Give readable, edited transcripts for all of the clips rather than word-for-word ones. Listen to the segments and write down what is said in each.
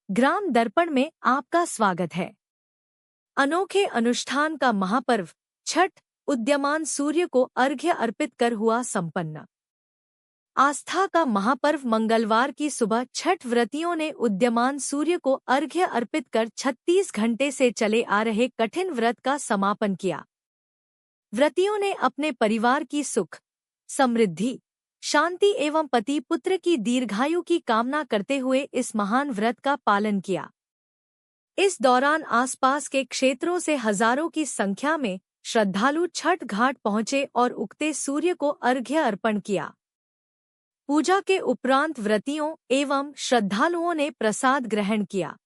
ग्राम दर्पण में आपका स्वागत है। अनोखे अनुष्ठान का महापर्व छठ उदीयमान सूर्य को अर्घ्य अर्पित कर हुआ संपन्न। आस्था का महापर्व मंगलवार की सुबह छठ व्रतियों ने उदीयमान सूर्य को अर्घ्य अर्पित कर 36 घंटे से चले आ रहे कठिन व्रत का समापन किया। व्रतियों ने अपने परिवार की सुख, समृद्धि, शांति एवं पति पुत्र की दीर्घायु की कामना करते हुए इस महान व्रत का पालन किया। इस दौरान आसपास के क्षेत्रों से हजारों की संख्या में श्रद्धालु छठ घाट पहुंचे और उगते सूर्य को अर्घ्य अर्पण किया। पूजा के उपरांत व्रतियों एवं श्रद्धालुओं ने प्रसाद ग्रहण किया।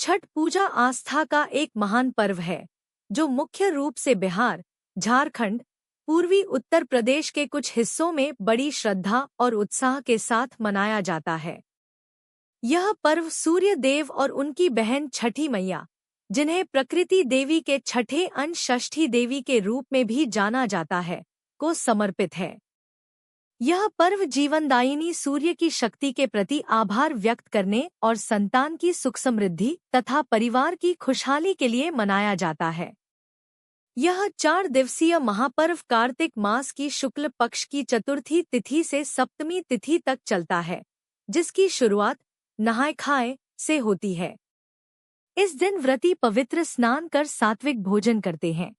छठ पूजा आस्था का एक महान पर्व है, जो मुख्य रूप से बिहार, झारखंड, पूर्वी उत्तर प्रदेश के कुछ हिस्सों में बड़ी श्रद्धा और उत्साह के साथ मनाया जाता है। यह पर्व सूर्य देव और उनकी बहन छठी मैया, जिन्हें प्रकृति देवी के छठे अंश षष्ठी देवी के रूप में भी जाना जाता है, को समर्पित है। यह पर्व जीवनदायिनी सूर्य की शक्ति के प्रति आभार व्यक्त करने और संतान की सुख समृद्धि तथा परिवार की खुशहाली के लिए मनाया जाता है। यह 4 दिवसीय महापर्व कार्तिक मास की शुक्ल पक्ष की चतुर्थी तिथि से सप्तमी तिथि तक चलता है, जिसकी शुरुआत नहाय खाए से होती है। इस दिन व्रती पवित्र स्नान कर सात्विक भोजन करते हैं।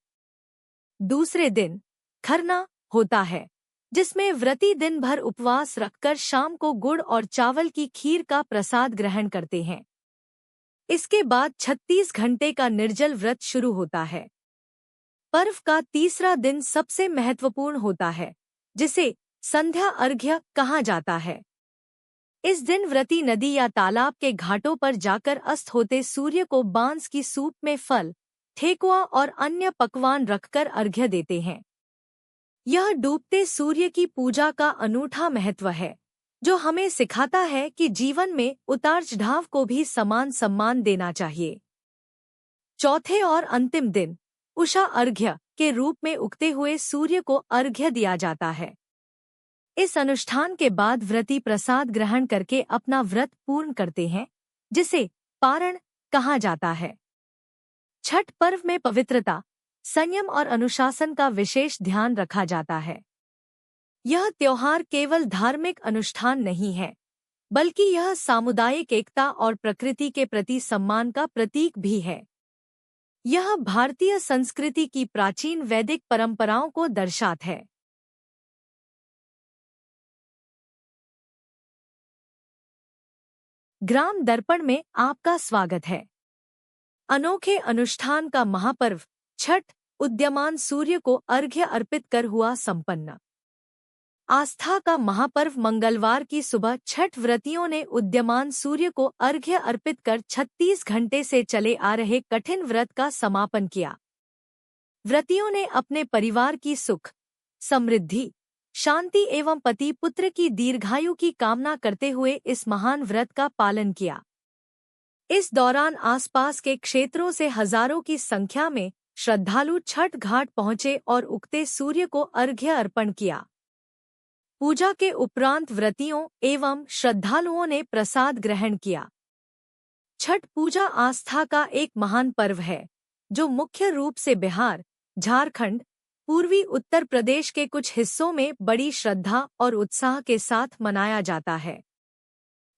दूसरे दिन खरना होता है, जिसमें व्रती दिन भर उपवास रखकर शाम को गुड़ और चावल की खीर का प्रसाद ग्रहण करते हैं। इसके बाद 36 घंटे का निर्जल व्रत शुरू होता है। पर्व का तीसरा दिन सबसे महत्वपूर्ण होता है, जिसे संध्या अर्घ्य कहा जाता है। इस दिन व्रती नदी या तालाब के घाटों पर जाकर अस्त होते सूर्य को बांस की सूप में फल, ठेकुआ और अन्य पकवान रखकर अर्घ्य देते हैं। यह डूबते सूर्य की पूजा का अनूठा महत्व है, जो हमें सिखाता है कि जीवन में उतार चढ़ाव को भी समान सम्मान देना चाहिए। चौथे और अंतिम दिन उषा अर्घ्य के रूप में उगते हुए सूर्य को अर्घ्य दिया जाता है। इस अनुष्ठान के बाद व्रती प्रसाद ग्रहण करके अपना व्रत पूर्ण करते हैं, जिसे पारण कहा जाता है। छठ पर्व में पवित्रता, संयम और अनुशासन का विशेष ध्यान रखा जाता है। यह त्योहार केवल धार्मिक अनुष्ठान नहीं है, बल्कि यह सामुदायिक एकता और प्रकृति के प्रति सम्मान का प्रतीक भी है। यह भारतीय संस्कृति की प्राचीन वैदिक परंपराओं को दर्शाता है। ग्राम दर्पण में आपका स्वागत है। अनोखे अनुष्ठान का महापर्व छठ उदीयमान सूर्य को अर्घ्य अर्पित कर हुआ संपन्न। आस्था का महापर्व मंगलवार की सुबह छठ व्रतियों ने उदीयमान सूर्य को अर्घ्य अर्पित कर 36 घंटे से चले आ रहे कठिन व्रत का समापन किया। व्रतियों ने अपने परिवार की सुख, समृद्धि, शांति एवं पति पुत्र की दीर्घायु की कामना करते हुए इस महान व्रत का पालन किया। इस दौरान आसपास के क्षेत्रों से हजारों की संख्या में श्रद्धालु छठ घाट पहुंचे और उगते सूर्य को अर्घ्य अर्पण किया। पूजा के उपरांत व्रतियों एवं श्रद्धालुओं ने प्रसाद ग्रहण किया। छठ पूजा आस्था का एक महान पर्व है, जो मुख्य रूप से बिहार, झारखंड, पूर्वी उत्तर प्रदेश के कुछ हिस्सों में बड़ी श्रद्धा और उत्साह के साथ मनाया जाता है।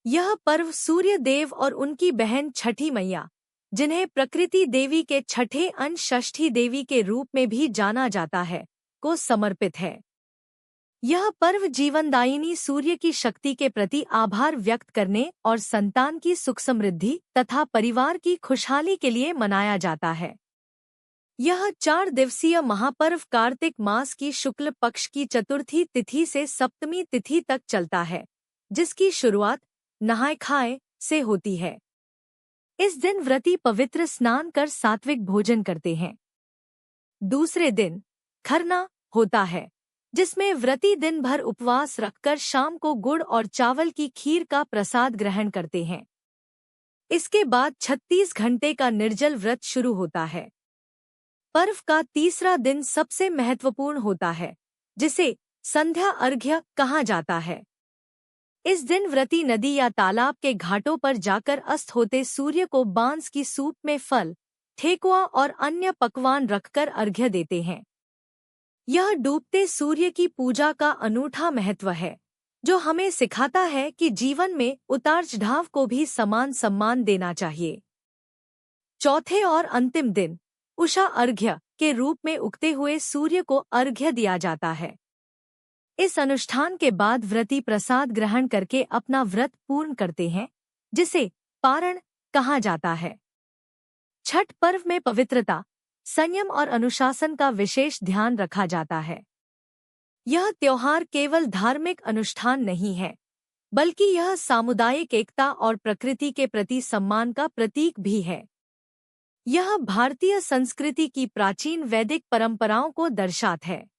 यह पर्व सूर्य देव और उनकी बहन छठी मैया, जिन्हें प्रकृति देवी के छठे अंश षष्ठी देवी के रूप में भी जाना जाता है, को समर्पित है। यह पर्व जीवनदायिनी सूर्य की शक्ति के प्रति आभार व्यक्त करने और संतान की सुख समृद्धि तथा परिवार की खुशहाली के लिए मनाया जाता है। यह 4 दिवसीय महापर्व कार्तिक मास की शुक्ल पक्ष की चतुर्थी तिथि से सप्तमी तिथि तक चलता है, जिसकी शुरुआत नहाय खाए से होती है। इस दिन व्रती पवित्र स्नान कर सात्विक भोजन करते हैं। दूसरे दिन खरना होता है, जिसमें व्रती दिन भर उपवास रखकर शाम को गुड़ और चावल की खीर का प्रसाद ग्रहण करते हैं। इसके बाद 36 घंटे का निर्जल व्रत शुरू होता है। पर्व का तीसरा दिन सबसे महत्वपूर्ण होता है, जिसे संध्या अर्घ्य कहा जाता है। इस दिन व्रती नदी या तालाब के घाटों पर जाकर अस्त होते सूर्य को बांस की सूप में फल, ठेकुआ और अन्य पकवान रखकर अर्घ्य देते हैं। यह डूबते सूर्य की पूजा का अनूठा महत्व है, जो हमें सिखाता है कि जीवन में उतार-चढ़ाव को भी समान सम्मान देना चाहिए। चौथे और अंतिम दिन उषा अर्घ्य के रूप में उगते हुए सूर्य को अर्घ्य दिया जाता है। इस अनुष्ठान के बाद व्रती प्रसाद ग्रहण करके अपना व्रत पूर्ण करते हैं, जिसे पारण कहा जाता है। छठ पर्व में पवित्रता, संयम और अनुशासन का विशेष ध्यान रखा जाता है। यह त्योहार केवल धार्मिक अनुष्ठान नहीं है, बल्कि यह सामुदायिक एकता और प्रकृति के प्रति सम्मान का प्रतीक भी है। यह भारतीय संस्कृति की प्राचीन वैदिक परंपराओं को दर्शाता है।